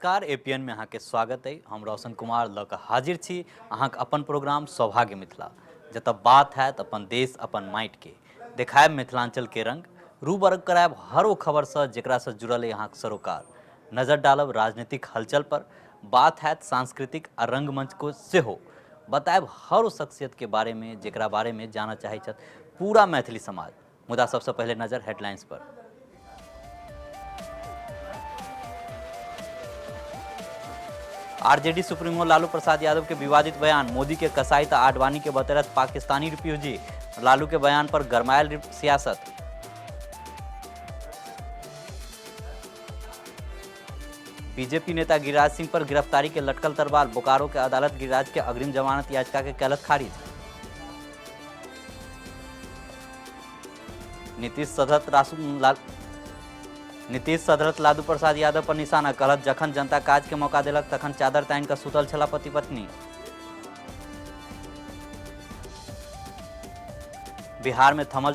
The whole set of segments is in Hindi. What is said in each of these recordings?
नमस्कार एपीएन में अहाँ के स्वागत है। हम रोशन कुमार लऽ कऽ हाजिर छी अहाँ अपन प्रोग्राम सौभाग्य मिथिला, जतऽ बात हैत अपन देश अपन माटि के, देखायब मिथिलांचल के रंग, रूबरू करायब हर वो खबर से जेकरा से जुड़ल है अहाँ सरोकार, नजर डालब राजनीतिक हलचल पर, बात हैत सांस्कृतिक आ रंगमंच को सेहो, बतायब हर वो शख्सियत के बारे में जेकरा बारे में जाना चाहे छथि पूरा मैथिली समाज। मुदा सबसे पहले नजर हेडलाइंस पर। आरजेडी सुप्रीमो लालू प्रसाद यादव के विवादित बयान, मोदी के कसाई त आडवाणी के बतरत पाकिस्तानी रिफ्यूजी, लालू के बयान पर गरमायल सियासत। बीजेपी नेता गिरिराज सिंह पर गिरफ्तारी के लटकल तरवार, बोकारो के अदालत गिरिराज के अग्रिम जमानत याचिका के कैलत खारिज। नीतीश सदरत लालू प्रसाद यादव पर निशाना, कहलत जखन जनता काज के मौका दिलक तखन चादर तानि कऽ सुतल छला पति पत्नी। बिहार में थमल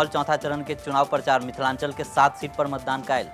चौथा चरण के चुनाव प्रचार, मिथिलांचल के 7 सीट पर मतदान कायल।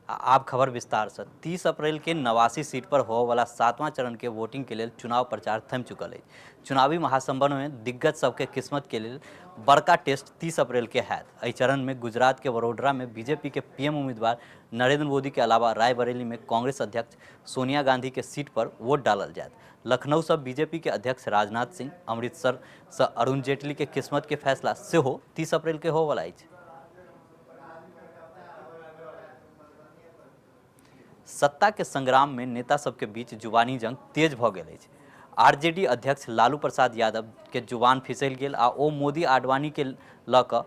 आप खबर विस्तार से। 30 अप्रैल के 89 सीट पर हो वाला 7वां चरण के वोटिंग के लिए चुनाव प्रचार थम चुकल है। चुनावी महासंबंध में दिग्गज सबके किस्मत के लिए बड़का टेस्ट 30 अप्रैल के हैत। एहि चरण में गुजरात के वडोदरा में बीजेपी के पीएम उम्मीदवार नरेंद्र मोदी के अलावा रायबरेली में कांग्रेस अध्यक्ष सोनिया गांधी के सीट पर वोट डालल जायत। लखनऊ से बीजेपी के अध्यक्ष राजनाथ सिंह, अमृतसर से अरुण जेटली के किस्मत के फैसला सेहो 30 अप्रैल के हो वाला है। सत्ता के संग्राम में नेता सबके बीच जुबानी जंग तेज भ गेल अछि। आरजेडी अध्यक्ष लालू प्रसाद यादव के जुबान फिसल गेल आ ओ मोदी आडवाणी के लऽ कऽ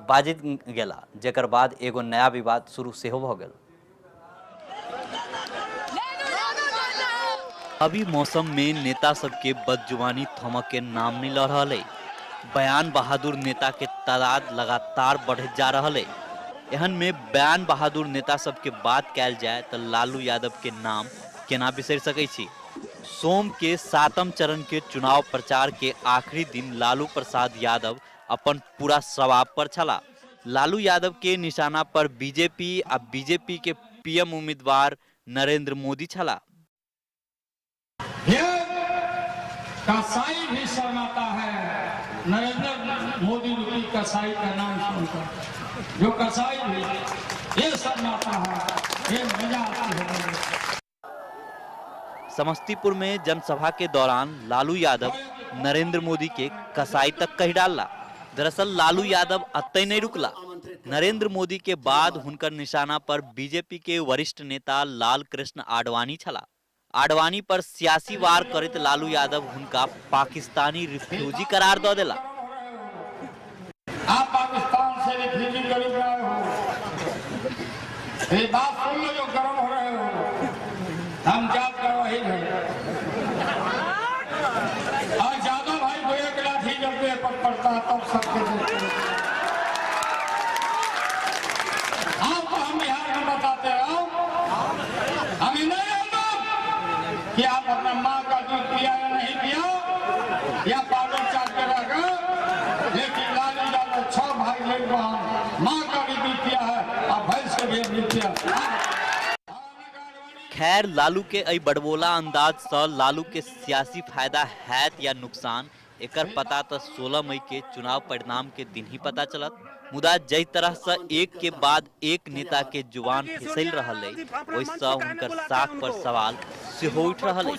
बाजैत गेला, जेकर बाद एगो नया विवाद शुरू सेहो भ गेल। अभी मौसम में नेता सबके बदजुबानी थमक के नाम नहीं ल रहल है। बयान बहादुर नेता के तादाद लगातार बढ़ जा रहल है। एहन में बयान बहादुर नेता सबके बात कैल जाए तो लालू यादव के नाम केना बिसर सकै छी। सोम के 7म चरण के चुनाव प्रचार के आखिरी दिन लालू प्रसाद यादव अपन पूरा स्वभाव पर छला। लालू यादव के निशाना पर बीजेपी आ बीजेपी के पीएम उम्मीदवार नरेंद्र मोदी छला। कसाई भी शर्माता है नरेंद्र मोदी रूपी कसाई का नाम सुनकर। जो कसाई भी ये शर्माता है, ये मजा आती है। समस्तीपुर में जनसभा के दौरान लालू यादव नरेंद्र मोदी के कसाई तक कह डाला। दरअसल लालू यादव अतै नहीं रुकला। नरेंद्र मोदी के बाद हुनकर निशाना पर बीजेपी के वरिष्ठ नेता लाल कृष्ण आडवाणी छला। आडवाणी पर सियासी वार करत लालू यादव हुनका पाकिस्तानी रिफ्यूजी करार दऽ देला। आप पाकिस्तान से रिफ्यूजी गरीब रहे हो, ये बात सुन लो जो गर्म हो रहे हो, हम जात गवाही है। और ज्यादा भाई को एक लाठी जब पेपर पड़ता है तब सबके आपको हम बिहार में बताते हैं, हमें नहीं आता कि आप अपना माँ का दूध पिया या नहीं पिया या पाउडर चाट के रह गए, लेकिन लालू यादव 6 भाई लोग माँ का भी दूध पिया है और भैंस के भी दूध पिया। खैर लालू के अई बड़बोला अंदाज से लालू के सियासी फायदा हैत या नुकसान एकर पता तो 16 मई के चुनाव परिणाम के दिन ही पता चलत। मुदा जई तरह से एक के बाद एक नेता के जुबान फिसल रहल है, वैसे उनकर साख पर सवाल सेहो उठ रहल है।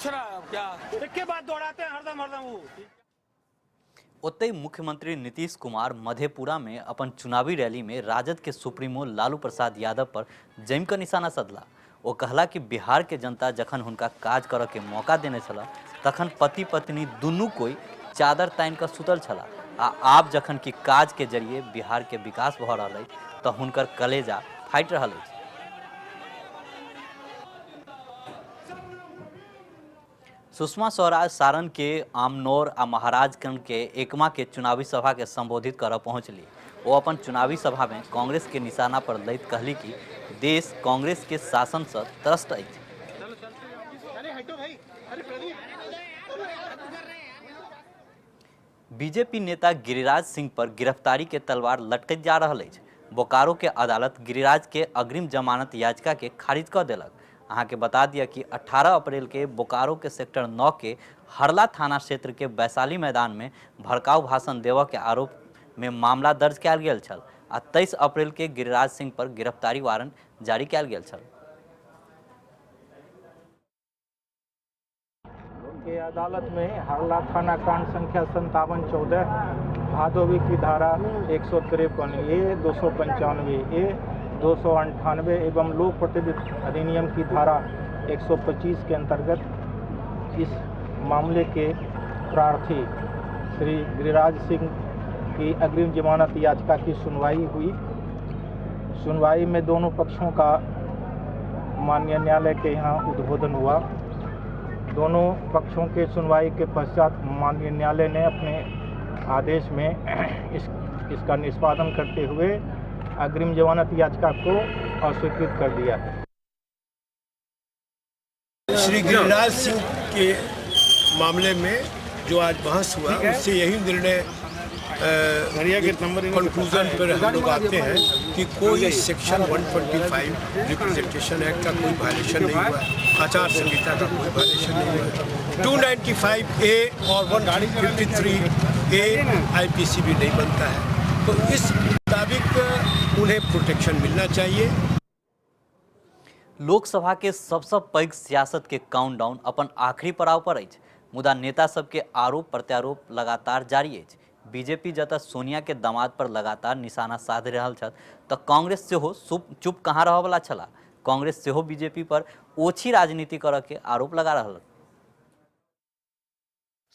ओतई मुख्यमंत्री नीतीश कुमार मधेपुरा में अपन चुनावी रैली में राजद के सुप्रीमो लालू प्रसाद यादव पर जम के निशाना सधला। वो कहला कि बिहार के जनता जखन हुनका काज करऽ के मौका देने छला तखन पति पत्नी दुनू कोई चादर तानि कऽ सुतल छला आ आब जखन कि काज के जरिए बिहार के विकास भ रहल है तो हुनकर कलेजा फाटि रहल है। सुषमा स्वराज सारण के आमनौर आ महाराजगंज के एकमा के चुनावी सभा के संबोधित कर पहुंचली। वो अपन चुनावी सभा में कांग्रेस के निशाना पर लैत कहली कि देश कांग्रेस के शासन से त्रस्त अछि। बीजेपी नेता गिरिराज सिंह पर गिरफ्तारी के तलवार लटकैत जा रहल अछि। बोकारो के अदालत गिरिराज के अग्रिम जमानत याचिका के खारिज कर देलक। अहाँ के बता दिया कि 18 अप्रैल के बोकारो के सेक्टर 9 के हरला थाना क्षेत्र के वैशाली मैदान में भड़काऊ भाषण देवा के आरोप में मामला दर्ज कयल गेल छल आ 23 अप्रैल के गिरिराज सिंह पर गिरफ्तारी वारंट जारी कयल गेल छल। के अदालत में हरला थाना कांड संख्या 5714 भादोवी की धारा 153 ए 295 ए 298 एवं लोक प्रतिनिधि अधिनियम की धारा 125 के अंतर्गत इस मामले के प्रार्थी श्री गिरिराज सिंह की अग्रिम जमानत याचिका की सुनवाई हुई। सुनवाई में दोनों पक्षों का माननीय न्यायालय के यहाँ उद्बोधन हुआ। दोनों पक्षों के सुनवाई के पश्चात माननीय न्यायालय ने अपने आदेश में इसका निष्पादन करते हुए अग्रिम जमानत याचिका को अस्वीकृत कर दिया। श्री गिरिराज सिंह के मामले में जो आज बहस हुआ उससे यही निर्णय कंक्लूजन पर हम लोग आते हैं कि कोई सेक्शन 125 रिप्रेजेंटेशन एक्ट का कोई वायलेशन नहीं हुआ, आचार संहिता का कोई वायलेशन नहीं हुआ, 295 ए और 153 ए आईपीसी भी नहीं बनता है। तो इस मुताबिक उन्हें प्रोटेक्शन मिलना चाहिए। लोकसभा के सबसे पैघ सियासत के काउंटडाउन अपन आखिरी पड़ाव पर अछि, मुदा नेता सबके आरोप प्रत्यारोप लगातार जारी अछि। बीजेपी जतऽ सोनिया के दामाद पर लगातार निशाना साधि रहल छल तऽ कांग्रेस सेहो चुप कहाँ रहऽ वाला छला। कांग्रेस सेहो बीजेपी पर ओछी राजनीति करऽ के आरोप लगा रहल।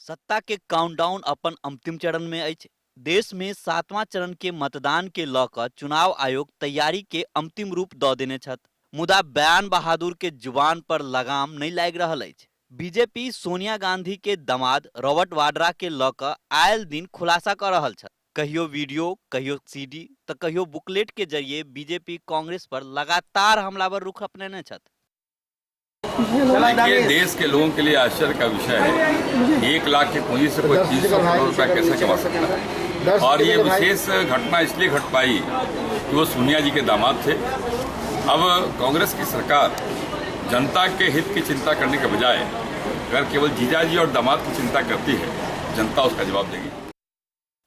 सत्ता के काउंटडाउन अपन अंतिम चरण में अछि। देश में 7वां चरण के मतदान के लऽ कऽ चुनाव आयोग तैयारी के अंतिम रूप दऽ देने छथि, मुदा बयान बहादुर के जुबान पर लगाम नहीं लागि रहल अछि। बीजेपी सोनिया गांधी के दामाद रॉबर्ट वाड्रा के लऽ कऽ आयल दिन खुलासा कर रहल छथि। कहियो वीडियो, कहियो सीडी तो कहियो बुकलेट के जरिए बीजेपी कांग्रेस पर लगातार हमलावर रुख अपनेने छथि। देखिए, देश के लोगों के लिए आश्चर्य का विषय है 1 लाख की पूंजी से कोई 300 करोड़ रुपया कैसे कमा सकता है। और ये विशेष घटना इसलिए घट पाई कि वो सोनिया जी के दामाद थे। अब कांग्रेस की सरकार जनता के हित की चिंता करने के बजाय अगर केवल जीजाजी और दामाद की चिंता करती है, जनता उसका जवाब देगी।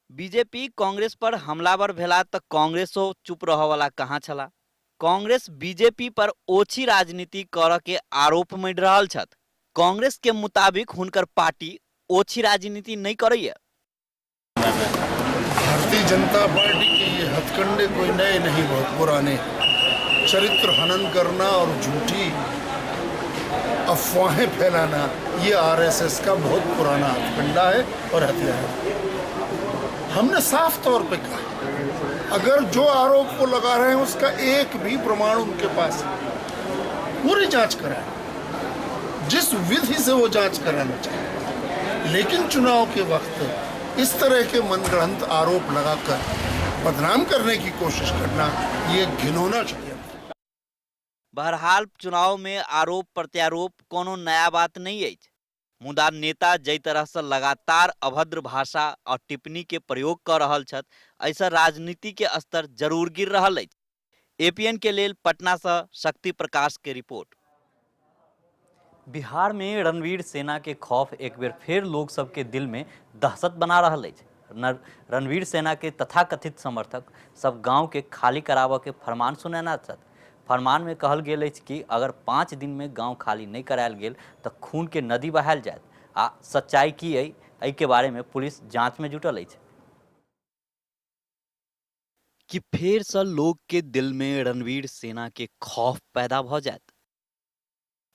बीजेपी कांग्रेस पर हमलावर भेला तो कांग्रेसो चुप रह वाला कहाँ छला। कांग्रेस बीजेपी पर ओछी राजनीति करऽ के आरोप मढ़ि रहल छथि। कांग्रेस के मुताबिक हुनकर पार्टी ओछी राजनीति नहीं करैया। भारतीय जनता पार्टी के ये हथकंडे कोई नए नहीं, बहुत पुराने। चरित्र हनन करना और झूठी अफवाहें फैलाना ये आरएसएस का बहुत पुराना हथकंडा है और हथियार है। हमने साफ तौर पे कहा, अगर जो आरोप वो लगा रहे हैं उसका एक भी प्रमाण उनके पास है, पूरी जांच कराएं, जिस विधि से वो जांच कराना चाहिए। लेकिन चुनाव के वक्त इस तरह के मनगढ़ंत आरोप लगाकर बदनाम करने की कोशिश करना ये घिनौना चाहिए। बहरहाल चुनाव में आरोप प्रत्यारोप कोनो नया बात नहीं है, मुदा नेता जै तरह से लगातार अभद्र भाषा और टिप्पणी के प्रयोग कर रहल छथि, ऐसा राजनीति के स्तर जरूर गिर रहल अछि। एपीएन के लेल पटना से शक्ति प्रकाश के रिपोर्ट। बिहार में रणवीर सेना के खौफ एक बेर फिर लोग सबके दिल में दहशत बना रहल अछि। रणवीर सेना के तथाकथित समर्थक सब गांव के खाली कराबऽ के फरमान सुनेना छथि। फरमान में कहल गेल अछि कि अगर 5 दिन में गांव खाली नहीं करायल गेल तो खून के नदी बहायल जायत। आ सच्चाई की एहि के बारे में पुलिस जांच में जुटल अछि। कि फिर से लोग के दिल में रणवीर सेना के खौफ पैदा भ जायत,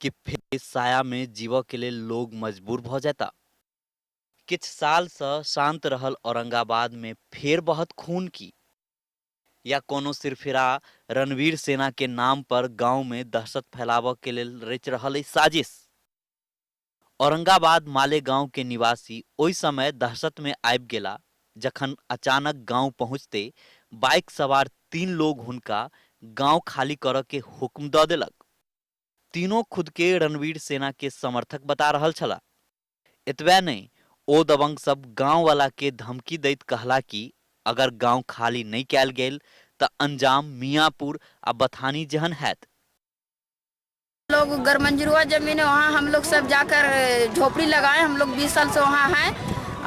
कि फिर साया में जीव के लिए लोग मजबूर भ जाता। किछ साल से शांत रहल औरंगाबाद में फिर बहुत खून की, या कोनो सिरफिरा रणवीर सेना के नाम पर गांव में दहशत फैलाव के लेल रच रहल साजिश। औरंगाबाद मालेगांव के निवासी ओहि समय दहशत में आबि गेला जखन अचानक गांव पहुंचते बाइक सवार 3 लोग हुनका गांव खाली करऽ के हुक्म दऽ देलक। तीनों खुद के रणवीर सेना के समर्थक बता रहल छला। एतबे नहीं, ओ दबंग सब गांव वाला के धमकी दैत कहला कि अगर गांव खाली नहीं कैल गेल त अंजाम मियाँपुर आ बथानी जहन हैत। लोग गरमंजरुआ जमीन है, वहाँ हम लोग सब जाकर झोपड़ी लगाए। हम लोग 20 साल से वहाँ हैं।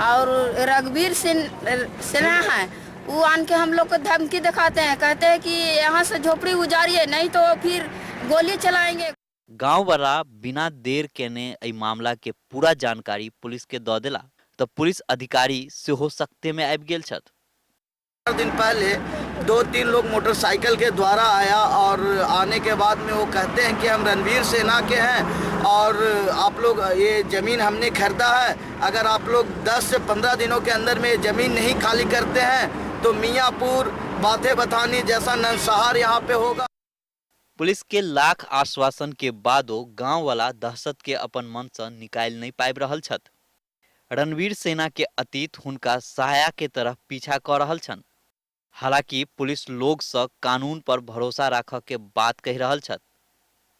और रघुवीर सिन्हा है, वो आन के हम लोग को धमकी दिखाते हैं, कहते हैं कि यहाँ से झोपड़ी उजाड़िए नहीं तो फिर गोली चलाएंगे। गांव वाला बिना देर केने ई मामला के पूरा जानकारी पुलिस के दऽ देला तो पुलिस अधिकारी सेहो सख्ते में आबि गेल छथि। 4 दिन पहले 2-3 लोग मोटरसाइकिल के द्वारा आया और आने के बाद में वो कहते हैं कि हम रणवीर सेना के हैं और आप लोग ये ज़मीन हमने खरीदा है, अगर आप लोग 10 से 15 दिनों के अंदर में ये ज़मीन नहीं खाली करते हैं तो मियाँपुर बाथे बथानी जैसा नंसहार यहाँ पे होगा। पुलिस के लाख आश्वासन के बादो गांव वाला दहशत के अपन मन से निकाल नहीं पाबि रहल छथि। रणवीर सेना के अतीत हुनका सहाया के तरफ पीछा कर रहल छन। हालांकि पुलिस लोग से कानून पर भरोसा राखऽ के बात कह रहल छथि,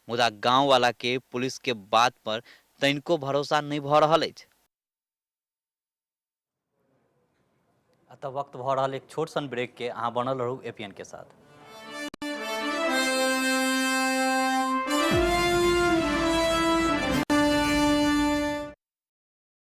मुदा गांव वाला के पुलिस के बात पर तनिको भरोसा नहीं भ रहल अछि। अतः वक्त भ रहल एक छोट सन ब्रेक के, अहाँ बनल रहू एपीएन के साथ।